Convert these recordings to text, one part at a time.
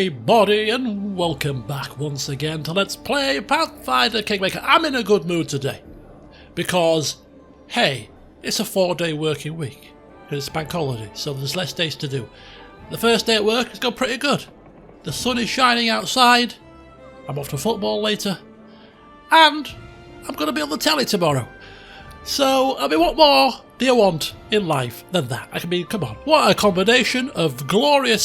everybody, and welcome back once again to Let's Play Pathfinder Kingmaker. I'm in a good mood today, because, hey, it's a 4-day working week. It's bank holiday, so there's less days to do. The first day at work has gone pretty good. The sun is shining outside, I'm off to football later, and I'm going to be on the telly tomorrow. So, I mean, what more do you want in life than that? I mean, come on. What a combination of glorious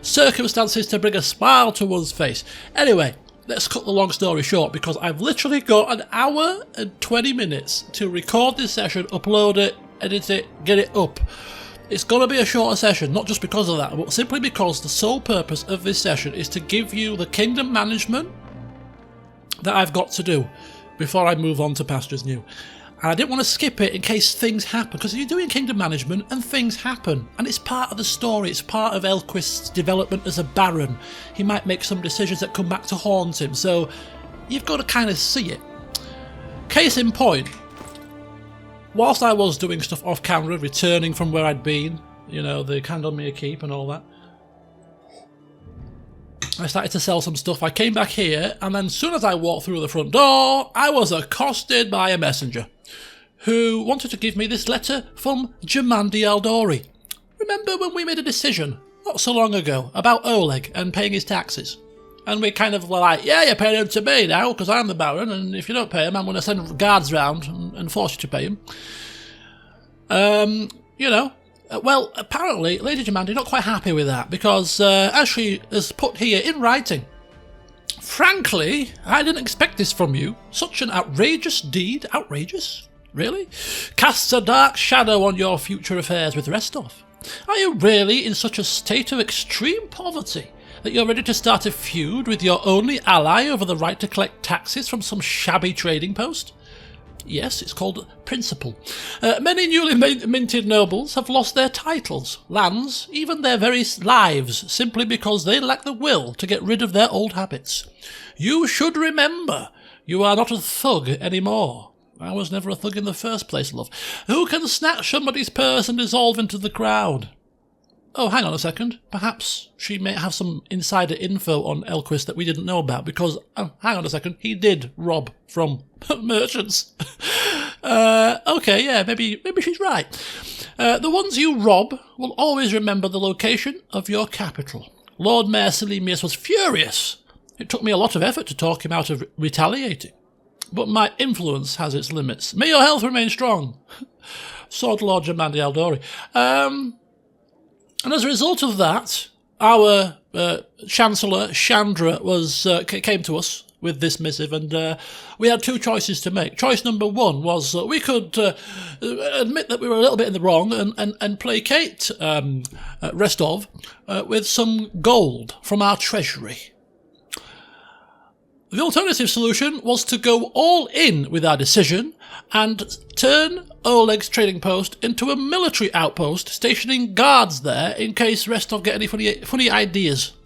circumstances to bring a smile to one's face. Anyway, let's cut the long story short, because I've literally got an hour and 20 minutes to record this session, upload it, edit it, get it up. It's going to be a shorter session, not just because of that, but simply because the sole purpose of this session is to give you the kingdom management that I've got to do before I move on to Pastures New. And I didn't want to skip it in case things happen, because you're doing kingdom management and things happen, and it's part of the story, it's part of Elquist's development as a baron. He might make some decisions that come back to haunt him, so you've got to kind of see it. Case in point, whilst I was doing stuff off camera, returning from where I'd been, you know, the Candlemere Keep and all that, I started to sell some stuff. I came back here, and then as soon as I walked through the front door, I was accosted by a messenger who wanted to give me this letter from Jamandi Aldori. Remember when we made a decision not so long ago about Oleg and paying his taxes? And we kind of were like, yeah, you're paying him to me now because I'm the Baron, and if you don't pay him, I'm going to send guards round and force you to pay him. You know. Well, apparently, Lady Jamandi not quite happy with that, because as she has put here in writing, frankly, I didn't expect this from you. Such an outrageous deed. Outrageous? Really? Casts a dark shadow on your future affairs with Restov. Are you really in such a state of extreme poverty that you're ready to start a feud with your only ally over the right to collect taxes from some shabby trading post? Yes, it's called principle. Many newly minted nobles have lost their titles, lands, even their very lives, simply because they lack the will to get rid of their old habits. You should remember, you are not a thug anymore. I was never a thug in the first place, love. Who can snatch somebody's purse and dissolve into the crowd? Oh, hang on a second. Perhaps she may have some insider info on Elquist that we didn't know about, because, hang on a second, he did rob from merchants. Okay, yeah, maybe she's right. The ones you rob will always remember the location of your capital. Lord Mayor Selemius was furious. It took me a lot of effort to talk him out of retaliating. But my influence has its limits. May your health remain strong. Sword Lord Jamandi Aldori. And as a result of that, our Chancellor Chandra came to us with this missive, and we had two choices to make. Choice number one was we could admit that we were a little bit in the wrong and placate Restov with some gold from our treasury. The alternative solution was to go all in with our decision and turn Oleg's trading post into a military outpost, stationing guards there in case Restov get any funny ideas.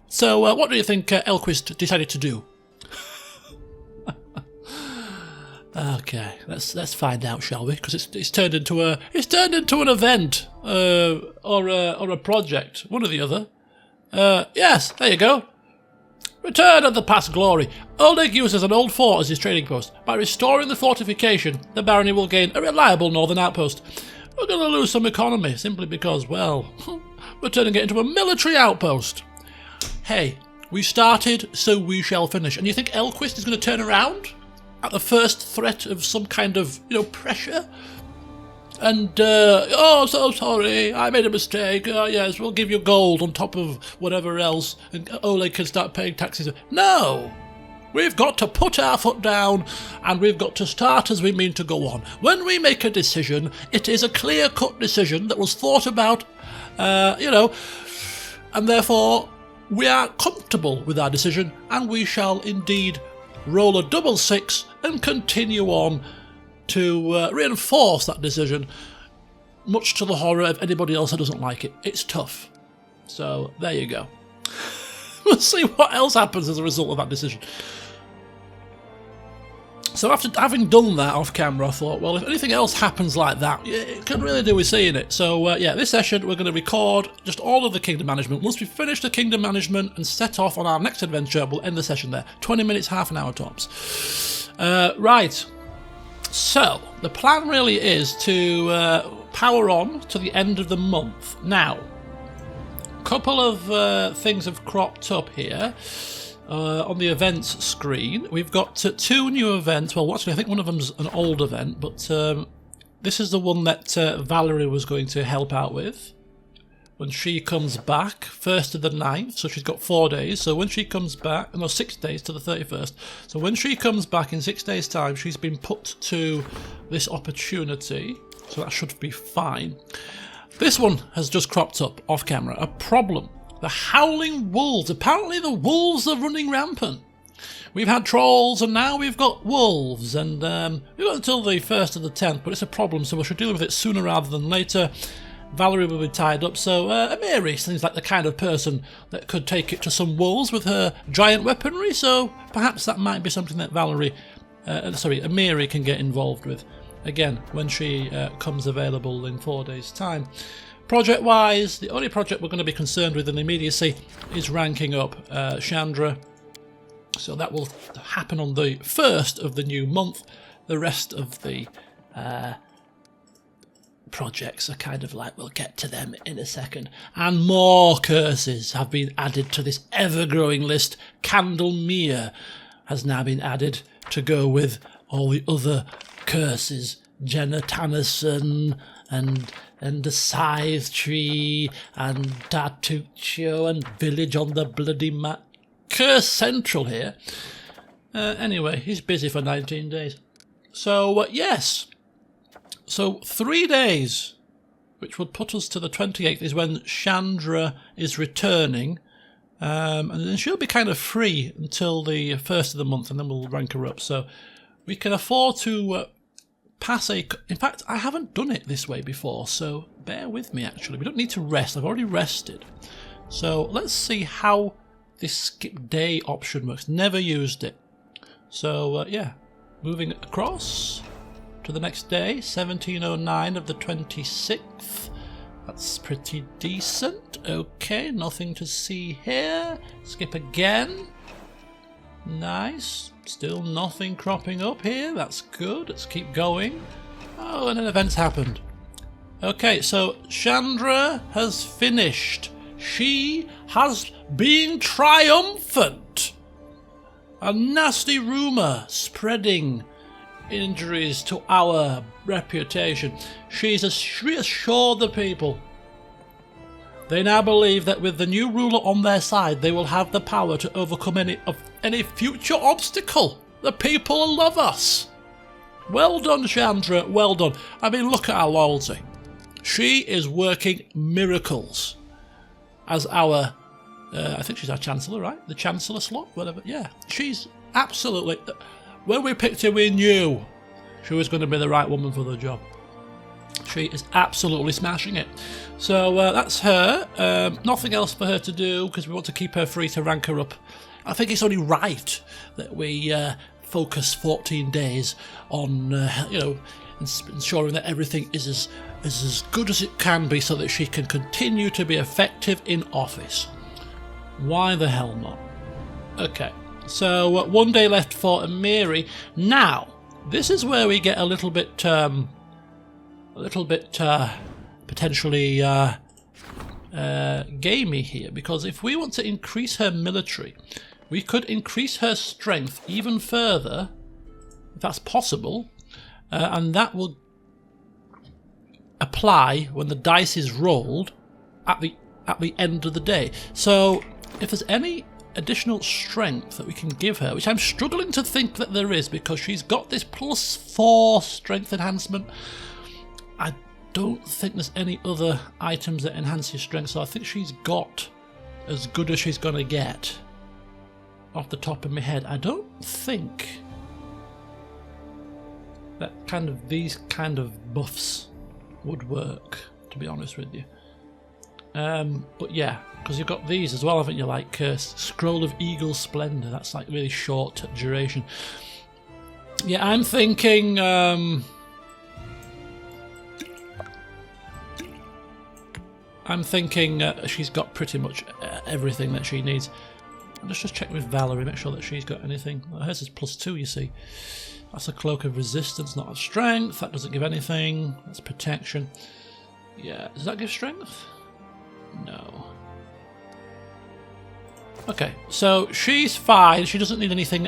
So, what do you think Elquist decided to do? Okay, let's find out, shall we? Because it's turned into an event or a project, one or the other. Yes, there you go. Return of the past glory. Oleg uses an old fort as his trading post. By restoring the fortification, the barony will gain a reliable northern outpost. We're going to lose some economy, simply because, well, we're turning it into a military outpost. Hey, we started, so we shall finish. And you think Elquist is going to turn around at the first threat of some kind of, pressure? And, oh, so sorry, I made a mistake. Yes, we'll give you gold on top of whatever else, and Oleg can start paying taxes. No! We've got to put our foot down, and we've got to start as we mean to go on. When we make a decision, it is a clear-cut decision that was thought about, and therefore we are comfortable with our decision, and we shall indeed roll a double 6 and continue on to reinforce that decision, much to the horror of anybody else who doesn't like it. It's tough. So, there you go. We'll see what else happens as a result of that decision. So after having done that off camera, I thought, well, if anything else happens like that, it could really do with seeing it. So yeah, this session we're going to record just all of the kingdom management. Once we finish the kingdom management and set off on our next adventure, we'll end the session there. 20 minutes, half an hour tops. Right. So the plan really is to power on to the end of the month. Now, a couple of things have cropped up here. On the events screen, we've got 2 new events. Well, actually, I think one of them's an old event, but this is the one that Valerie was going to help out with when she comes back, 1st to the 9th. So she's got 4 days. So when she comes back, no, 6 days to the 31st. So when she comes back in 6 days' time, she's been put to this opportunity. So that should be fine. This one has just cropped up off camera. A problem. The howling wolves. Apparently the wolves are running rampant. We've had trolls and now we've got wolves. And we've got until the 1st of the 10th, but it's a problem, so we should deal with it sooner rather than later. Valerie will be tied up, so Mary seems like the kind of person that could take it to some wolves with her giant weaponry, so perhaps that might be something that Mary can get involved with. Again, when she comes available in 4 days' time. Project-wise, the only project we're going to be concerned with in immediacy is ranking up Chandra. So that will happen on the 1st of the new month. The rest of the projects are kind of like, we'll get to them in a second. And more curses have been added to this ever-growing list. Candlemere has now been added to go with all the other curses. Jenna Tannison and the Scythe Tree and Tartuccio and Village on the Bloody Map. Curse Central here. Anyway, he's busy for 19 days. So, yes. So, 3 days, which would put us to the 28th, is when Chandra is returning. And then she'll be kind of free until the 1st of the month, and then we'll rank her up. So, we can afford to pass a... In fact, I haven't done it this way before, so bear with me, actually. We don't need to rest. I've already rested. So, let's see how this skip day option works. Never used it. So, yeah. Moving across to the next day, 1709 of the 26th. That's pretty decent. Okay, nothing to see here. Skip again. Nice. Still nothing cropping up here. That's good. Let's keep going. Oh, and an event's happened. Okay, so Chandra has finished. She has been triumphant. A nasty rumour spreading injuries to our reputation. She's reassured the people. They now believe that with the new ruler on their side, they will have the power to overcome any future obstacle. The people love us. Well done, Chandra, well done. I mean, look at our loyalty. She is working miracles as our, I think she's our Chancellor, right? The Chancellor slot, whatever. Yeah, she's absolutely, when we picked her, we knew she was going to be the right woman for the job. She is absolutely smashing it. So that's her. Nothing else for her to do because we want to keep her free to rank her up. I think it's only right that we focus 14 days on, ensuring that everything is as good as it can be so that she can continue to be effective in office. Why the hell not? Okay, so 1 day left for Mary. Now, this is where we get a little bit potentially gamey here, because if we want to increase her military, we could increase her strength even further, if that's possible, and that will apply when the dice is rolled at the end of the day. So if there's any additional strength that we can give her, which I'm struggling to think that there is, because she's got this +4 strength enhancement, I don't think there's any other items that enhance your strength, so I think she's got as good as she's going to get. Off the top of my head, I don't think that these kind of buffs would work, to be honest with you. But yeah, because you've got these as well, haven't you? Like Scroll of Eagle Splendor, that's like really short duration. Yeah, I'm thinking... she's got pretty much everything that she needs. Let's just check with Valerie, make sure that she's got anything. Hers is +2, you see. That's a cloak of resistance, not of strength. That doesn't give anything. That's protection. Yeah, does that give strength? No. Okay, so she's fine. She doesn't need anything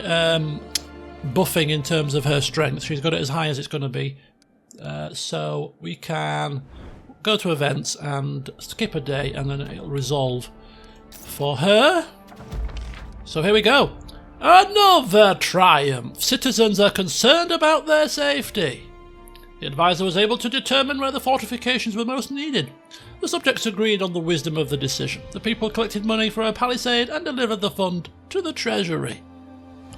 buffing in terms of her strength. She's got it as high as it's going to be. So we can go to events and skip a day, and then it'll resolve for her. So here we go. Another triumph. Citizens are concerned about their safety. The advisor was able to determine where the fortifications were most needed. The subjects agreed on the wisdom of the decision. The people collected money for a palisade and delivered the fund to the treasury.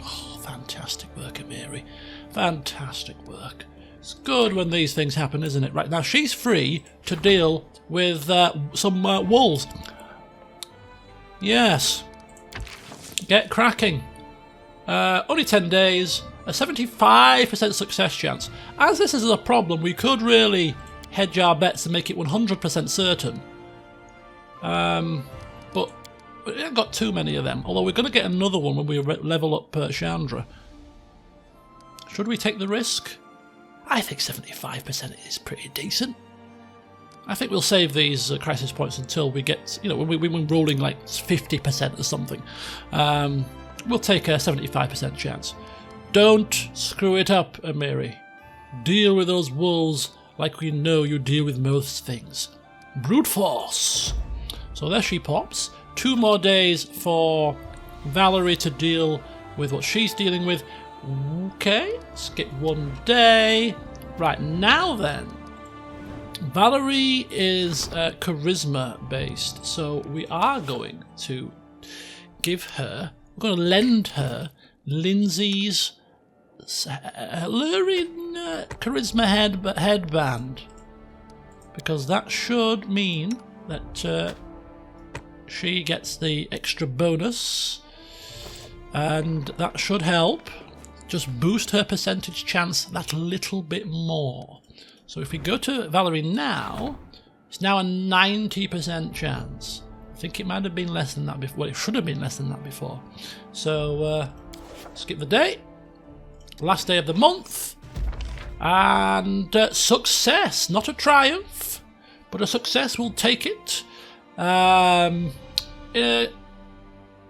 Oh, fantastic work, Amiri. Fantastic work. It's good when these things happen, isn't it? Right, now she's free to deal with some wolves. Yes. Get cracking. Only 10 days, a 75% success chance. As this is a problem, we could really hedge our bets and make it 100% certain. But we haven't got too many of them, although we're going to get another one when we level up Chandra. Should we take the risk? I think 75% is pretty decent. I think we'll save these crisis points until we get, you know, when we're rolling like 50% or something. We'll take a 75% chance. Don't screw it up, Amiri. Deal with those wolves like we know you deal with most things. Brute force. So there she pops. 2 more days for Valerie to deal with what she's dealing with. Okay, skip 1 day. Right, now then. Valerie is charisma based, so we are going to give her, we're going to lend her Lindsay's alluring charisma headband, because that should mean that she gets the extra bonus, and that should help just boost her percentage chance that little bit more. So if we go to Valerie now, it's now a 90% chance. I think it might have been less than that before. Well, it should have been less than that before. So skip the day. Last day of the month. And success. Not a triumph, but a success. We'll take it.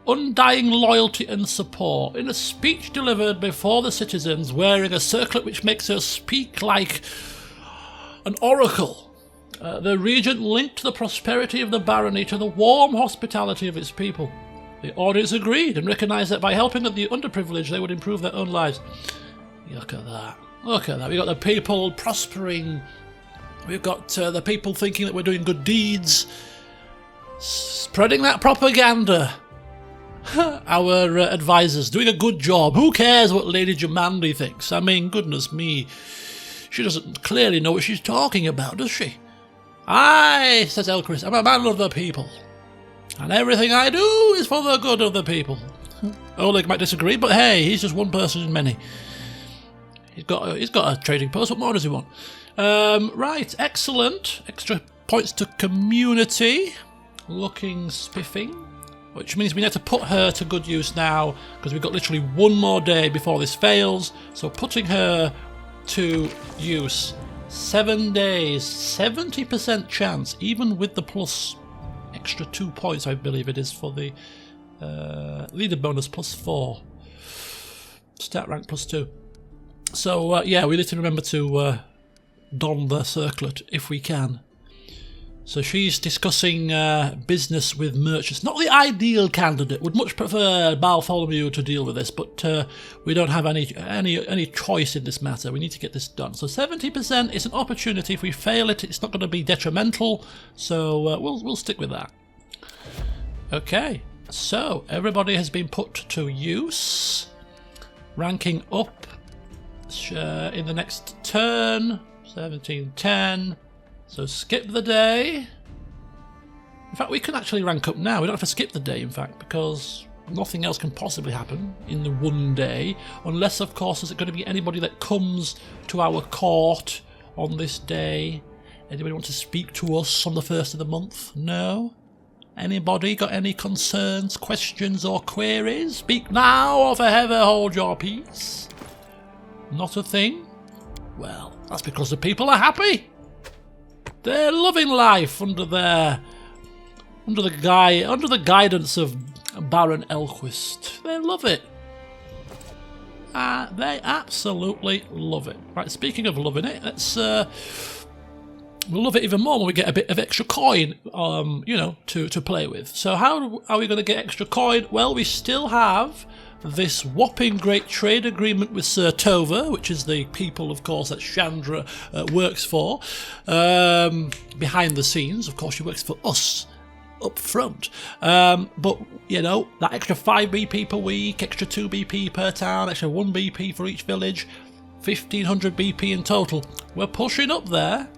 Undying loyalty and support. In a speech delivered before the citizens, wearing a circlet which makes her speak like an oracle. The regent linked the prosperity of the barony to the warm hospitality of its people. The audience agreed and recognised that by helping the underprivileged they would improve their own lives. Look at that. Look at that. We've got the people prospering. We've got the people thinking that we're doing good deeds. Spreading that propaganda. Our advisors doing a good job. Who cares what Lady Jamandi thinks? I mean, goodness me. She doesn't clearly know what she's talking about, does she? Aye, says Elchris, I'm a man of the people. And everything I do is for the good of the people. Oleg might disagree, but hey, he's just one person in many. He's got a trading post, what more does he want? Right, excellent. Extra points to community. Looking spiffing. Which means we need to put her to good use now, because we've got literally 1 more day before this fails. So putting her to use. 7 days, 70% chance, even with the plus extra 2 points, I believe it is, for the leader bonus +4. Stat rank +2. So, yeah, we need to remember to don the circlet if we can. So she's discussing business with merchants. Not the ideal candidate. Would much prefer Bartholomew to deal with this, but we don't have any choice in this matter. We need to get this done. So 70% is an opportunity. If we fail it, it's not going to be detrimental. So we'll stick with that. Okay. So everybody has been put to use. Ranking up in the next turn. 1710. So skip the day. In fact, we can actually rank up now. We don't have to skip the day, in fact, because Nothing else can possibly happen in the one day, unless, of course, there's going to be anybody that comes to our court on this day. Anybody want to speak to us on the 1st of the month? No? Anybody got any concerns, questions or queries? Speak now or forever hold your peace. Not a thing? Well, that's because the people are happy. They're loving life under the guidance of Baron Elquist. They love it. They absolutely love it. Right, speaking of loving it, we'll love it even more when we get a bit of extra coin, to play with. So how are we going to get extra coin? Well, we still have this whopping great trade agreement with Sir Tova, which is the people, of course, that Chandra works for. Behind the scenes, of course, she works for us up front. But, that extra 5 BP per week, extra 2 BP per town, extra 1 BP for each village, 1,500 BP in total. We're pushing up there.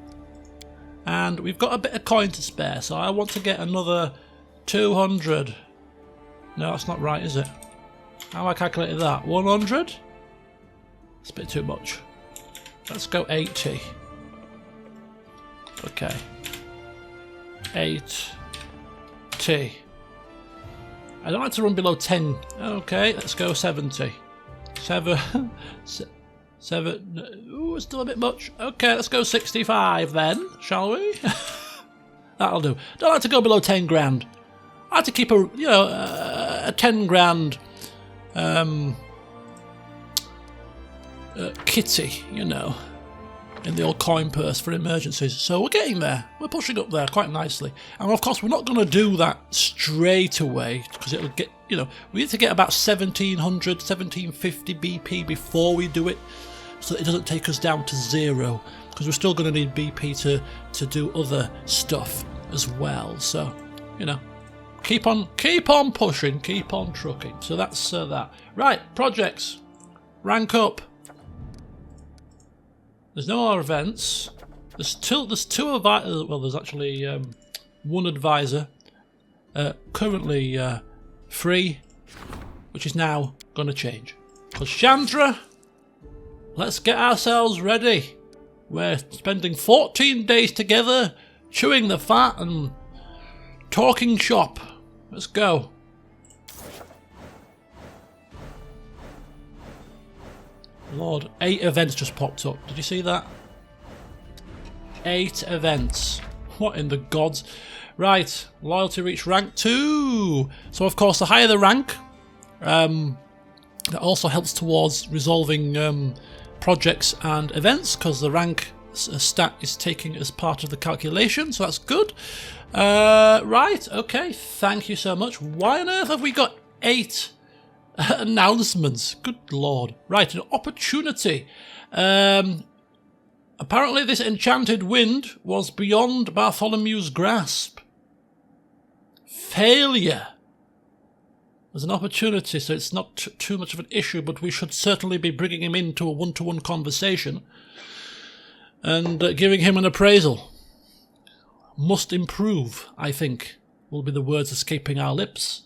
And we've got a bit of coin to spare, so I want to get another 200. No, that's not right, is it? How have I calculated that? 100? It's a bit too much. Let's go 80. Okay. 80. I don't like to run below 10. Okay, let's go 70. 7. Ooh, still a bit much. Okay, let's go 65 then, shall we? That'll do. Don't like to go below 10 grand. I like to keep a 10 grand kitty, in the old coin purse for emergencies. So we're getting there. We're pushing up there quite nicely. And of course, we're not going to do that straight away because it'll get, we need to get about 1,700, 1,750 BP before we do it, so that it doesn't take us down to 0, because we're still going to need BP to do other stuff as well. So, keep on pushing, keep on trucking. So that's that. Right, projects. Rank up. There's no more events. There's two advisors. Well, there's actually one advisor currently free, which is now going to change. Because Chandra, let's get ourselves ready. We're spending 14 days together, chewing the fat and talking shop. Let's go. Lord, 8 events just popped up. Did you see that? 8 events. What in the gods? Right, loyalty reach rank 2. So of course, the higher the rank, that also helps towards resolving projects and events, because the rank stat is taken as part of the calculation, so that's good. Right, okay, thank you so much. Why on earth have we got 8 announcements? Good lord. Right, an opportunity. Apparently this enchanted wind was beyond Bartholomew's grasp. Failure. There's an opportunity, so it's not too much of an issue, but we should certainly be bringing him into a one-to-one conversation and giving him an appraisal. Must improve, I think, will be the words escaping our lips.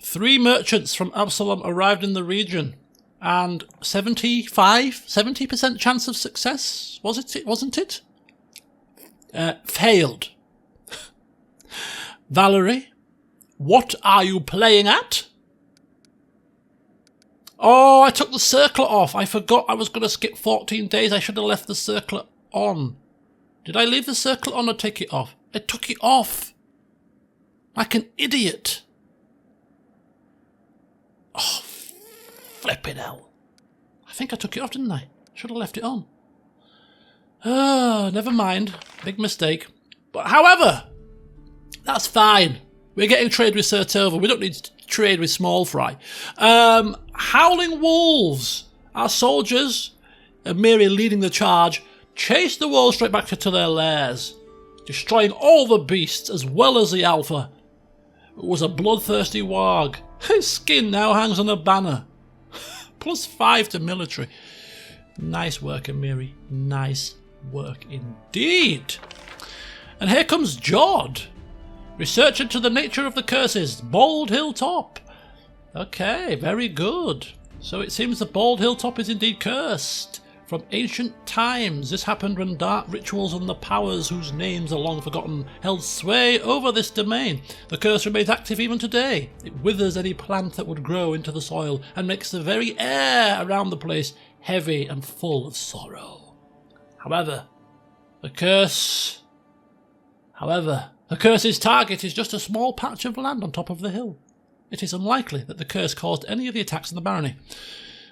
3 merchants from Absalom arrived in the region, and 70% chance of success, wasn't it? Failed. Valerie, what are you playing at? Oh, I took the circlet off. I forgot I was going to skip 14 days. I should have left the circlet on. Did I leave the circlet on or take it off? I took it off. Like an idiot. Oh, flipping hell. I think I took it off, didn't I? Should have left it on. Oh, never mind. Big mistake. But however, that's fine. We're getting trade with Sir Tova. We don't need to trade with Small Fry. Howling Wolves. Our soldiers, Miri leading the charge, chased the wolves straight back to their lairs, destroying all the beasts as well as the alpha. It was a bloodthirsty warg. His skin now hangs on a banner. +5 to military. Nice work, Amiri. Nice work indeed. And here comes Jod. Research into the nature of the curses. Bald Hilltop. Okay, very good. So it seems the Bald Hilltop is indeed cursed. From ancient times, this happened when dark rituals and the powers whose names are long forgotten held sway over this domain. The curse remains active even today. It withers any plant that would grow into the soil and makes the very air around the place heavy and full of sorrow. However, the curse's target is just a small patch of land on top of the hill. It is unlikely that the curse caused any of the attacks in the barony.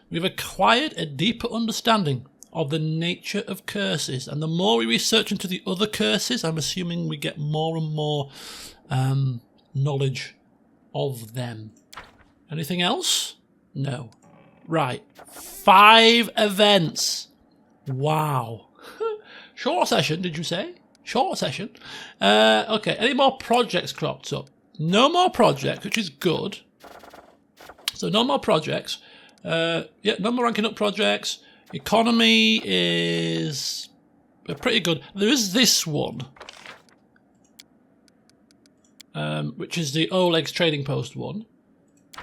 We've acquired a deeper understanding of the nature of curses, and the more we research into the other curses, I'm assuming we get more and more knowledge of them. Anything else? No. Right. 5 events. Wow. Short session, did you say? Short session. Okay, any more projects cropped up? No more projects, which is good. So no more projects. No more ranking up projects. Economy is pretty good. There is this one, which is the Oleg's Trading Post one.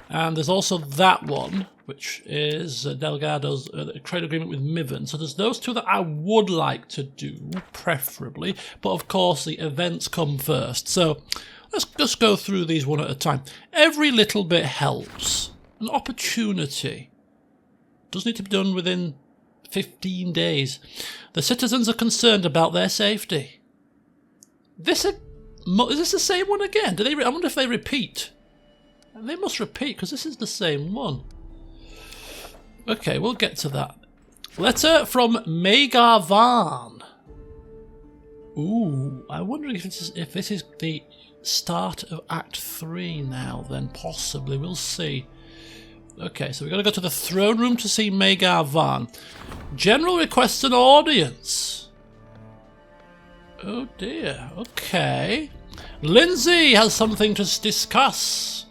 And there's also that one, which is Delgado's trade agreement with Mivan. So there's those 2 that I would like to do, preferably. But of course, the events come first. So let's just go through these one at a time. Every little bit helps. An opportunity does need to be done within 15 days. The citizens are concerned about their safety. Is this the same one again? I wonder if they repeat. They must repeat, because this is the same one. Okay, we'll get to that. Letter from Magar Varn. Ooh, I wonder if this is the start of Act 3 now, then possibly. We'll see. Okay, so we've got to go to the throne room to see Magar Varn. General requests an audience. Oh dear, okay. Lindsay has something to discuss.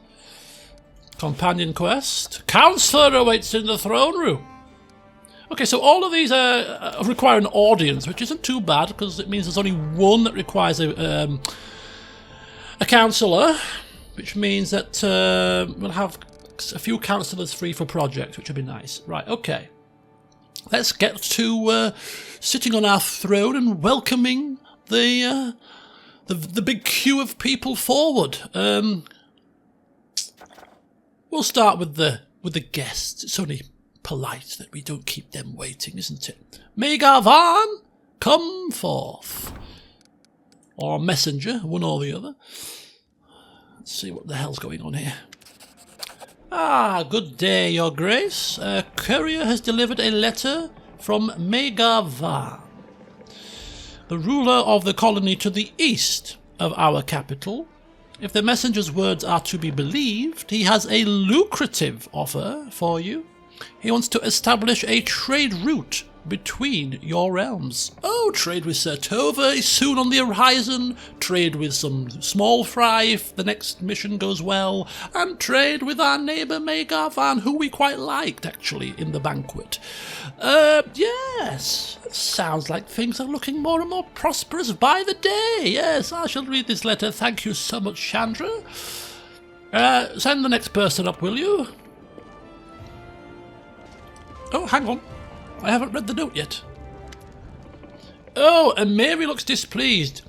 Companion quest. Counselor awaits in the throne room. Okay, so all of these require an audience, which isn't too bad, because it means there's only one that requires a counsellor, which means that we'll have a few counsellors free for projects, which would be nice. Right, okay. Let's get to sitting on our throne and welcoming the big queue of people forward. We'll start with the guests. It's only polite that we don't keep them waiting, isn't it? Magar Varn, come forth. Or messenger, one or the other. Let's see what the hell's going on here. Ah, good day, your grace. A courier has delivered a letter from Magar Varn, the ruler of the colony to the east of our capital. If the messenger's words are to be believed, he has a lucrative offer for you. He wants to establish a trade route between your realms. Oh, trade with Sertova is soon on the horizon, trade with some small fry if the next mission goes well, and trade with our neighbour Magar Varn, who we quite liked, actually, in the banquet. Yes, it sounds like things are looking more and more prosperous by the day. Yes, I shall read this letter. Thank you so much, Chandra. Send the next person up, will you? Oh, hang on. I haven't read the note yet. Oh, and Mary looks displeased.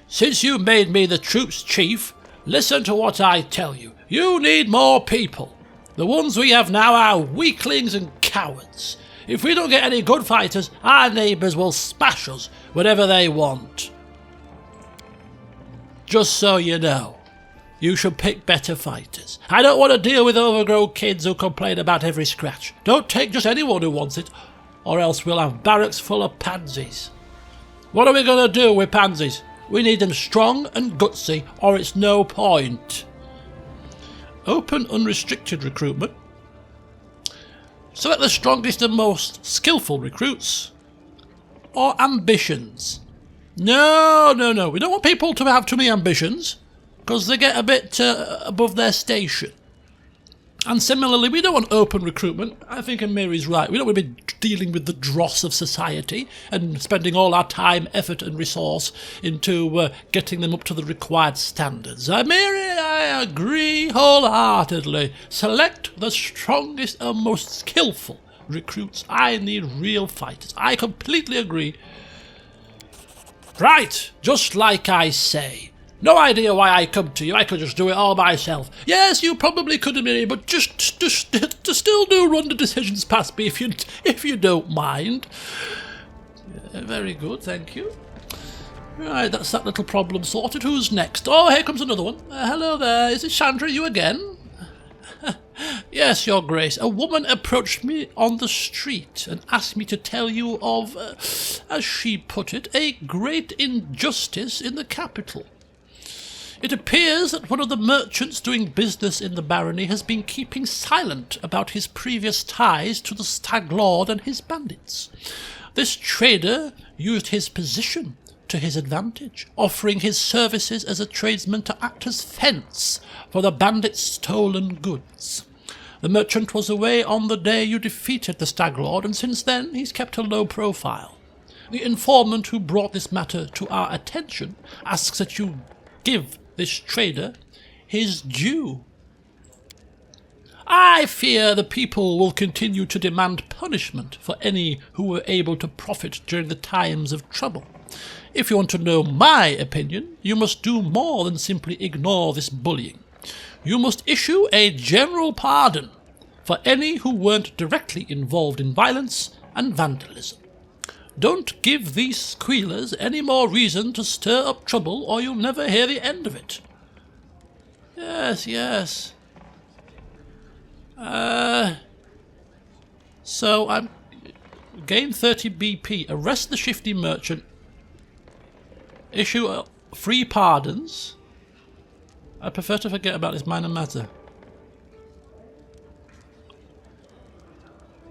Since you made me the troops chief, listen to what I tell you. You need more people. The ones we have now are weaklings and cowards. If we don't get any good fighters, our neighbours will smash us whenever they want. Just so you know, you should pick better fighters. I don't want to deal with overgrown kids who complain about every scratch. Don't take just anyone who wants it, or else we'll have barracks full of pansies. What are we going to do with pansies? We need them strong and gutsy, or it's no point. Open unrestricted recruitment. Select the strongest and most skillful recruits. Or ambitions. No. We don't want people to have too many ambitions, because they get a bit above their station. And similarly, we don't want open recruitment. I think Mary's right. We don't want to be dealing with the dross of society and spending all our time, effort and resource into getting them up to the required standards. Mary, I agree wholeheartedly. Select the strongest and most skillful recruits. I need real fighters. I completely agree. Right, just like I say. No idea why I come to you. I could just do it all myself. Yes, you probably could have been, but just still do run the decisions past me if you don't mind. Very good, thank you. Right, that's that little problem sorted. Who's next? Oh, here comes another one. Hello there. Is it Chandra? You again? Yes, Your Grace. A woman approached me on the street and asked me to tell you of, as she put it, a great injustice in the capital. It appears that one of the merchants doing business in the barony has been keeping silent about his previous ties to the Stag Lord and his bandits. This trader used his position to his advantage, offering his services as a tradesman to act as fence for the bandits' stolen goods. The merchant was away on the day you defeated the Stag Lord, and since then he's kept a low profile. The informant who brought this matter to our attention asks that you give this trader his due. I fear the people will continue to demand punishment for any who were able to profit during the times of trouble. If you want to know my opinion, you must do more than simply ignore this bullying. You must issue a general pardon for any who weren't directly involved in violence and vandalism. Don't give these squealers any more reason to stir up trouble, or you'll never hear the end of it. Yes, yes. So I'm... Gain 30 BP. Arrest the shifty merchant. Issue free pardons. I prefer to forget about this minor matter.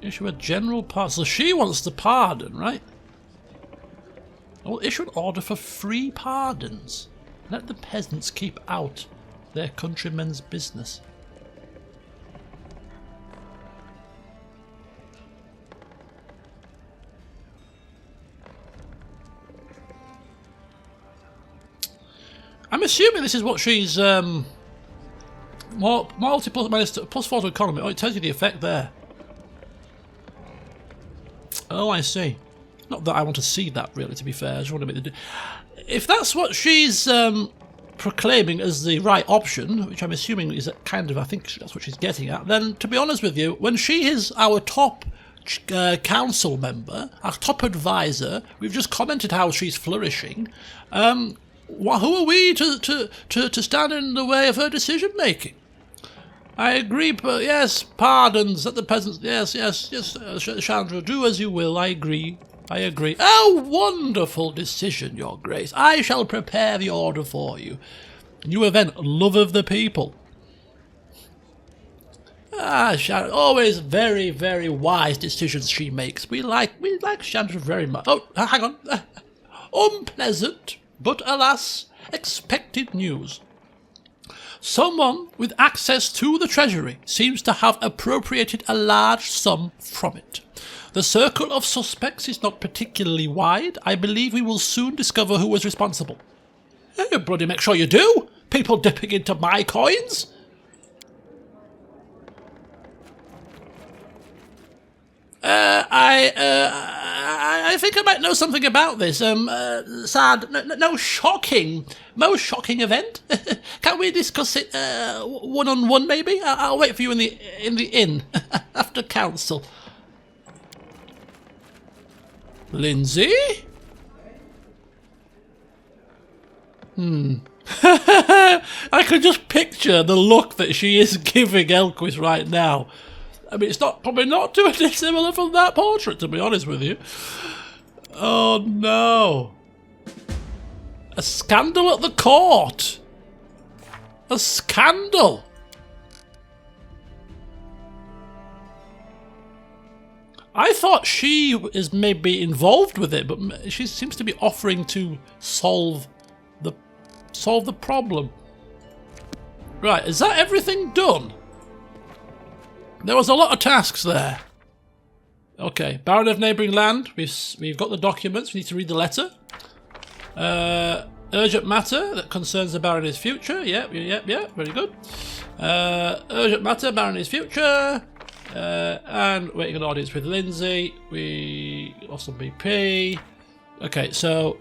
Issue a general pardon. So she wants the pardon, right? I will issue an order for free pardons. Let the peasants keep out their countrymen's business. I'm assuming this is what she's multiple plus 4 to economy. Oh, it tells you the effect there. Oh, I see. Not that I want to see that, really, to be fair. I just want to make the... If that's what she's proclaiming as the right option, which I'm assuming is kind of, I think that's what she's getting at, then, to be honest with you, when she is our top council member, our top advisor, we've just commented how she's flourishing, who are we to stand in the way of her decision-making? I agree, but yes, pardons, let the peasants... Yes, Chandra, do as you will, I agree. A wonderful decision, Your Grace. I shall prepare the order for you. You are then love of the people. Chandra, always very, very wise decisions she makes. We like Chandra very much. Oh, hang on. Unpleasant, but alas, expected news. Someone with access to the treasury seems to have appropriated a large sum from it. The circle of suspects is not particularly wide. I believe we will soon discover who was responsible. Hey, bloody make sure you do! People dipping into my coins! I think I might know something about this. Sad, no shocking, most shocking event. Can we discuss it one-on-one, maybe? I'll wait for you in the inn after council. Lindsay? I could just picture the look that she is giving Elquis right now. I mean, it's probably not too dissimilar from that portrait, to be honest with you. Oh no. A scandal at the court. A scandal. I thought she is maybe involved with it, but she seems to be offering to solve the problem. Right, is that everything done? There was a lot of tasks there. Okay, Baron of Neighbouring Land. We've got the documents. We need to read the letter. Urgent matter that concerns the Baron's future. Yep. Very good. Urgent matter, Baron's future. And waiting an audience with Lindsay. We lost some BP. Okay, so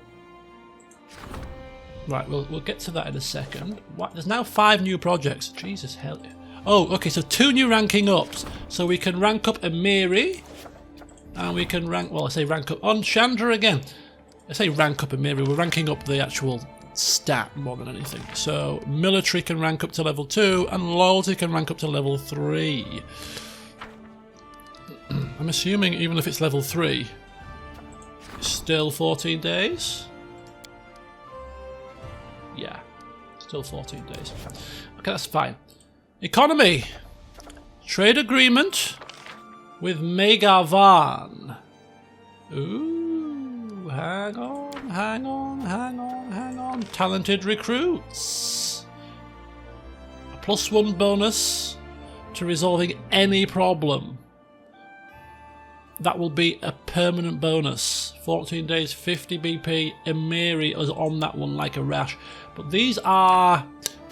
right, we'll get to that in a second. What? There's now 5 new projects. Jesus hell. Oh, okay, so 2 new ranking ups. So we can rank up Emiri, and we can rank. Well, I say rank up on Chandra again. I say rank up Emiri. We're ranking up the actual stat more than anything. So military can rank up to level 2, and loyalty can rank up to level 3. I'm assuming even if it's level 3, it's still 14 days. Yeah, still 14 days. Okay, that's fine. Economy. Trade agreement with Megavan. Ooh, hang on. Talented recruits. A +1 bonus to resolving any problem. That will be a permanent bonus. 14 days, 50 BP. Emiri is on that one like a rash. But these are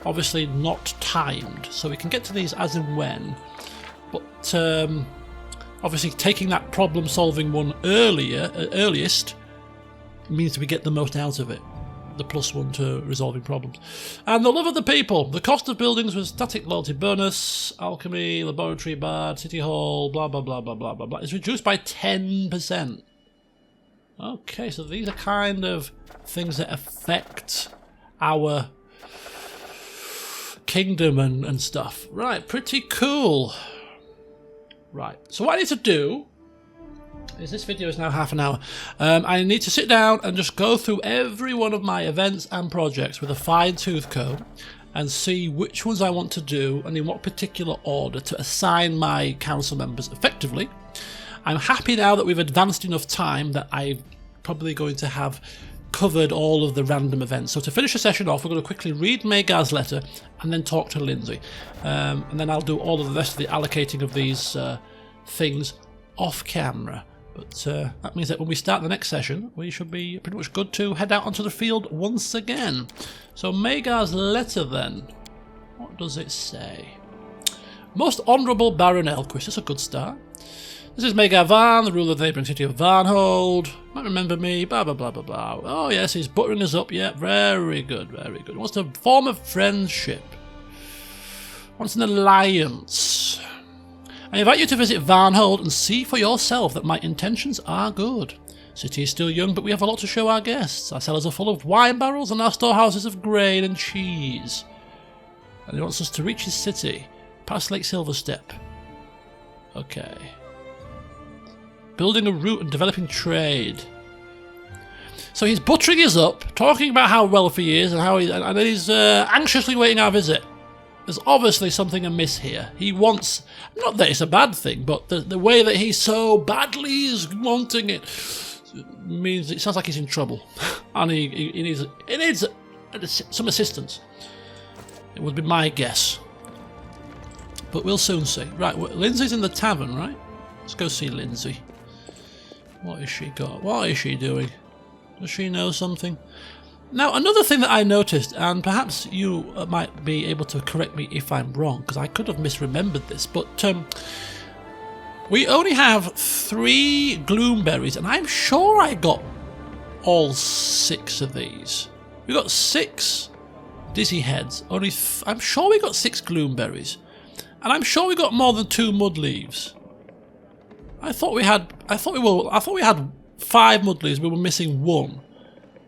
obviously not timed, so we can get to these as and when. But obviously taking that problem-solving one earliest means we get the most out of it. The +1 to resolving problems. And the love of the people. The cost of buildings was static loyalty bonus, alchemy, laboratory, bard, city hall, blah blah blah blah blah blah blah. It's reduced by 10%. Okay, so these are kind of things that affect our kingdom and stuff. Right, pretty cool. Right, so what I need to do is, this video is now half an hour. I need to sit down and just go through every one of my events and projects with a fine-tooth comb and see which ones I want to do and in what particular order to assign my council members effectively. I'm happy now that we've advanced enough time that I'm probably going to have covered all of the random events. So to finish the session off, we're going to quickly read Magar's letter and then talk to Lindsay. And then I'll do all of the rest of the allocating of these things off camera. But that means that when we start the next session, we should be pretty much good to head out onto the field once again. So Magar's letter then. What does it say? Most Honourable Baron Elquist. That's a good start. This is Magar Van, the ruler of the neighbouring city of Varnhold. Might remember me, blah blah blah blah blah. Oh yes, he's buttering us up, yeah, very good, very good. Wants to form a friendship. Wants an alliance. I invite you to visit Varnhold and see for yourself that my intentions are good. City is still young, but we have a lot to show our guests. Our cellars are full of wine barrels and our storehouses of grain and cheese. And he wants us to reach his city, past Lake Silverstep. Okay. Building a route and developing trade. So he's buttering us up, talking about how wealthy he is and how he's anxiously waiting our visit. There's obviously something amiss here. He wants, not that it's a bad thing, but the way that he so badly is wanting it means it sounds like he's in trouble. And he needs some assistance. It would be my guess. But we'll soon see. Right, Lindsay's in the tavern, right? Let's go see Lindsay. What has she got? What is she doing? Does she know something? Now, another thing that I noticed, and perhaps you might be able to correct me if I'm wrong, because I could have misremembered this, but we only have 3 gloomberries, and I'm sure I got all 6 of these. We got 6 dizzy heads. I'm sure we got 6 gloomberries, and I'm sure we got more than 2 mud leaves. I thought we had 5 mud leaves. We were missing 1.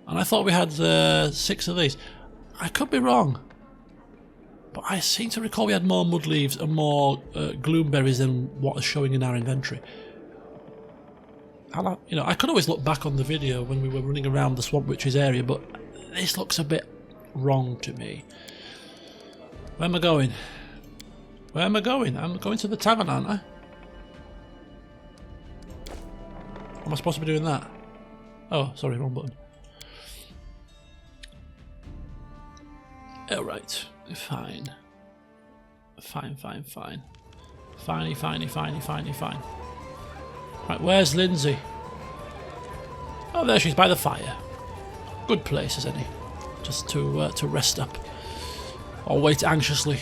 And I thought we had 6 of these. I could be wrong. But I seem to recall we had more mud leaves and more gloomberries than what is showing in our inventory. I could always look back on the video when we were running around the Swamp Witches area, but this looks a bit wrong to me. Where am I going? Where am I going? I'm going to the tavern, aren't I? Am I supposed to be doing that? Oh, sorry, wrong button. Alright, fine. Fine. Finey, finey, finey, finey, fine. Right, where's Lindsay? Oh, there she's by the fire. Good place as any, just to rest up or wait anxiously.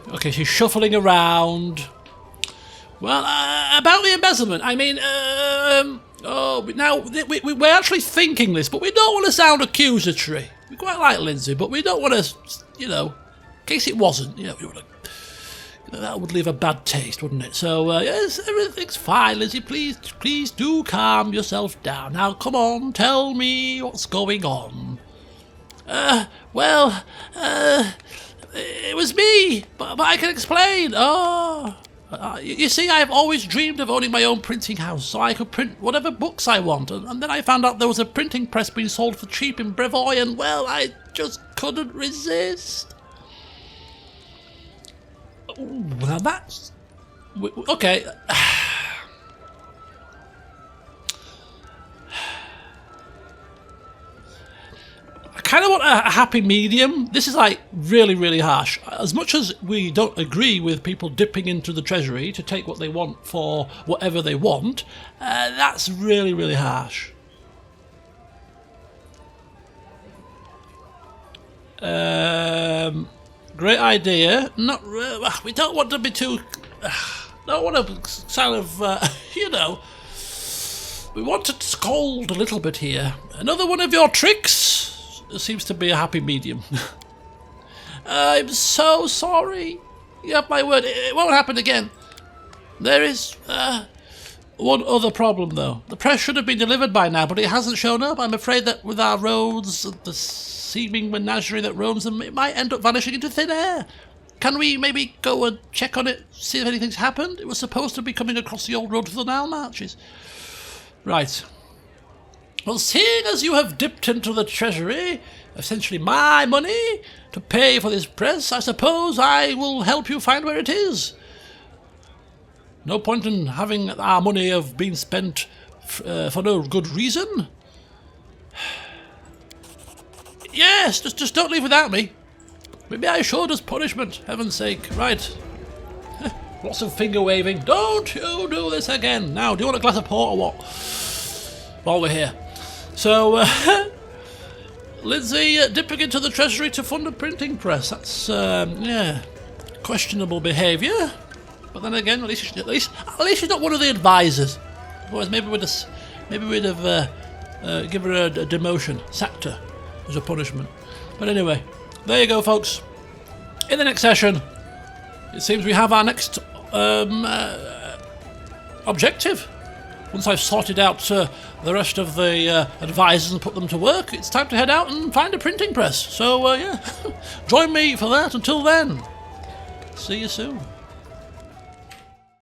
Okay, she's shuffling around. Well, about the embezzlement, I mean, now we're actually thinking this, but we don't want to sound accusatory. We quite like Lindsay, but we don't want to, you know, in case it wasn't, you know, that would leave a bad taste, wouldn't it? So, yes, everything's fine, Lizzie. Please do calm yourself down. Now, come on, tell me what's going on. Well, it was me, but I can explain. Oh, you see, I've always dreamed of owning my own printing house, so I could print whatever books I want. And then I found out there was a printing press being sold for cheap in Brevoy, and, well, I just couldn't resist. Ooh, now that's... okay. I kind of want a happy medium. This is like really, really harsh. As much as we don't agree with people dipping into the treasury to take what they want for whatever they want, that's really, really harsh. Great idea. Not we don't want to be too. Don't want to sort of, you know. We want to scold a little bit here. Another one of your tricks seems to be a happy medium. I'm so sorry. You have my word. It won't happen again. There is one other problem, though. The press should have been delivered by now, but it hasn't shown up. I'm afraid that with our roads, the seeming menagerie that roams them, it might end up vanishing into thin air. Can we maybe go and check on it, see if anything's happened? It was supposed to be coming across the old road for the Nile marches. Right. Well, seeing as you have dipped into the treasury, essentially my money, to pay for this press, I suppose I will help you find where it is. No point in having our money have been spent for no good reason. Yes, just don't leave without me. Maybe I should as punishment, heaven's sake. Right. Lots of finger waving. Don't you do this again. Now, do you want a glass of port or what? While we're here. So, Lindsay dipping into the treasury to fund a printing press. That's, yeah, questionable behaviour. But then again, at least she's not one of the advisors. Otherwise, maybe we'd have given her a demotion, sacked her as a punishment. But anyway, there you go, folks. In the next session, it seems we have our next objective. Once I've sorted out the rest of the advisors and put them to work, it's time to head out and find a printing press. So, yeah, join me for that. Until then, see you soon.